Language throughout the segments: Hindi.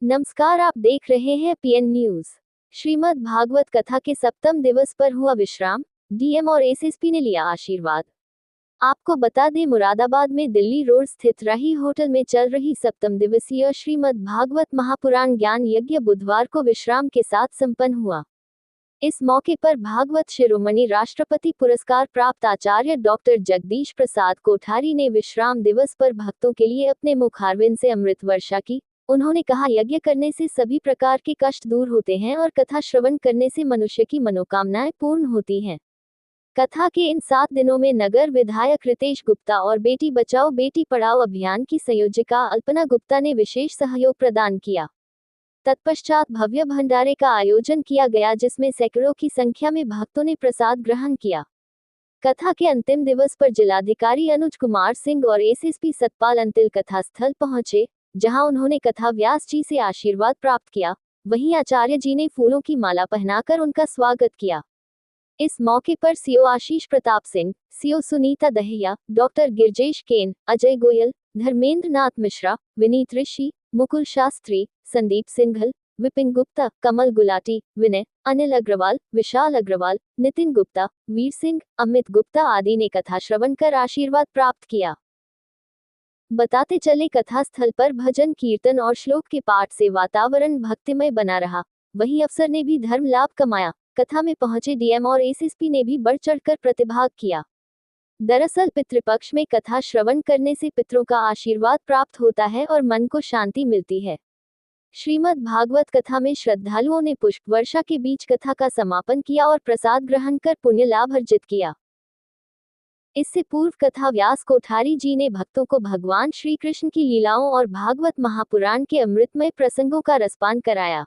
नमस्कार, आप देख रहे हैं पीएन न्यूज। श्रीमद् भागवत कथा के सप्तम दिवस पर हुआ विश्राम, डीएम और एसएसपी ने लिया आशीर्वाद। आपको बता दें, मुरादाबाद में दिल्ली रोड स्थित राही होटल में चल रही सप्तम दिवसीय श्रीमद् भागवत महापुराण ज्ञान यज्ञ बुधवार को विश्राम के साथ संपन्न हुआ। इस मौके पर भागवत शिरोमणि राष्ट्रपति पुरस्कार प्राप्त आचार्य डॉक्टर जगदीश प्रसाद कोठारी ने विश्राम दिवस पर भक्तों के लिए अपने मुखारविंद से अमृत वर्षा की। उन्होंने कहा, यज्ञ करने से सभी प्रकार के कष्ट दूर होते हैं और कथा श्रवण करने से मनुष्य की मनोकामनाएं पूर्ण होती हैं। कथा के इन 7 दिनों में नगर विधायक रितेश गुप्ता और बेटी बचाओ बेटी पढ़ाओ अभियान की संयोजिका अल्पना गुप्ता ने विशेष सहयोग प्रदान किया। तत्पश्चात भव्य भंडारे का आयोजन किया गया, जिसमें सैकड़ों की संख्या में भक्तों ने प्रसाद ग्रहण किया। कथा के अंतिम दिवस पर जिलाधिकारी अनुज कुमार सिंह और एसएसपी सतपाल अंतिल कथा स्थल पहुंचे, जहां उन्होंने कथा व्यास जी से आशीर्वाद प्राप्त किया। वहीं आचार्य जी ने फूलों की माला पहनाकर उनका स्वागत किया। इस मौके पर सीओ आशीष प्रताप सिंह, सीओ सुनीता दहिया, डॉक्टर गिरजेश केन, अजय गोयल, धर्मेंद्र नाथ मिश्रा, विनीत ऋषि, मुकुल शास्त्री, संदीप सिंघल, विपिन गुप्ता, कमल गुलाटी, विनय, अनिल अग्रवाल, विशाल अग्रवाल, नितिन गुप्ता, वीर सिंह, अमित गुप्ता आदि ने कथा श्रवण कर आशीर्वाद प्राप्त किया। बताते चले, कथा स्थल पर भजन कीर्तन और श्लोक के पाठ से वातावरण भक्तिमय बना रहा। वहीं अफसर ने भी धर्म लाभ कमाया। कथा में पहुंचे डीएम और एसएसपी ने भी बढ़ चढ़कर प्रतिभाग किया। दरअसल पितृपक्ष में कथा श्रवण करने से पितरों का आशीर्वाद प्राप्त होता है और मन को शांति मिलती है। श्रीमद् भागवत कथा में श्रद्धालुओं ने पुष्प वर्षा के बीच कथा का समापन किया और प्रसाद ग्रहण कर पुण्य लाभ अर्जित किया। इससे पूर्व कथा व्यास कोठारी जी ने भक्तों को भगवान श्री कृष्ण की लीलाओं और भागवत महापुराण के अमृतमय प्रसंगों का रसपान कराया।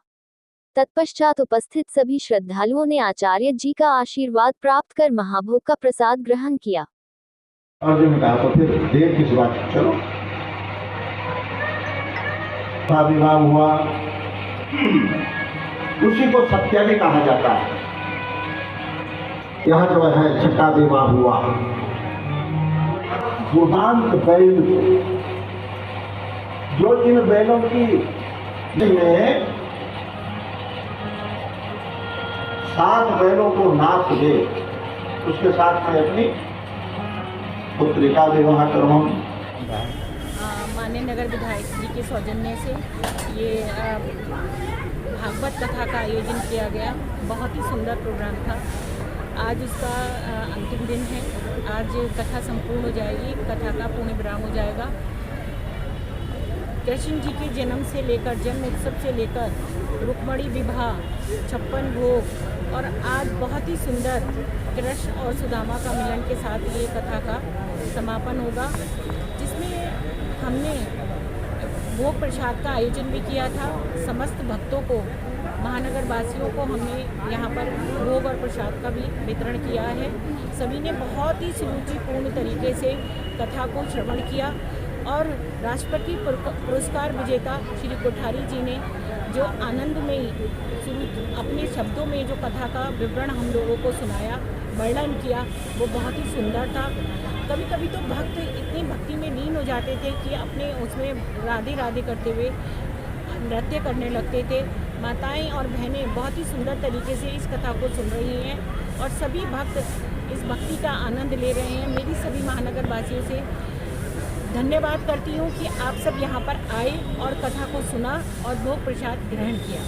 तत्पश्चात उपस्थित सभी श्रद्धालुओं ने आचार्य जी का आशीर्वाद प्राप्त कर महाभोग का प्रसाद ग्रहण किया। अर्जुन ने कहा, तो फिर देर किस बात, चलो। विवाह हुआ, उसी को सत्या भी कहा जाता है। यहाँ जो है छठा विवाह हुआ, दुहांत बैल, जो इन बैलों की में 7 बैलों को नाप दे, उसके साथ में अपनी पुत्री का विवाह करवाऊं। माननीय नगर विधायक जी के सौजन्य से ये भागवत कथा का आयोजन किया गया। बहुत ही सुंदर प्रोग्राम था। आज इसका अंतिम दिन है। आज कथा संपूर्ण हो जाएगी, कथा का पूर्ण विराम हो जाएगा। कृष्ण जी के जन्म से लेकर, जन्म उत्सव से लेकर रुक्मणी विवाह, 56 भोग और आज बहुत ही सुंदर कृष्ण और सुदामा का मिलन के साथ ये कथा का समापन होगा, जिसमें हमने भोग प्रसाद का आयोजन भी किया था। समस्त भक्तों को, महानगर वासियों को हमने यहाँ पर भोग और प्रसाद का भी वितरण किया है। सभी ने बहुत ही सुरुचिपूर्ण तरीके से कथा को श्रवण किया और राष्ट्रपति पुरस्कार विजेता श्री कोठारी जी ने जो आनंदमयी अपने शब्दों में जो कथा का विवरण हम लोगों को सुनाया, वर्णन किया, वो बहुत ही सुंदर था। कभी कभी तो भक्त इतनी भक्ति में लीन हो जाते थे कि अपने उसमें राधे राधे करते हुए नृत्य करने लगते थे। माताएं और बहनें बहुत ही सुंदर तरीके से इस कथा को सुन रही हैं और सभी भक्त इस भक्ति का आनंद ले रहे हैं। मेरी सभी महानगर वासियों से धन्यवाद करती हूँ कि आप सब यहाँ पर आए और कथा को सुना और भोग प्रसाद ग्रहण किया।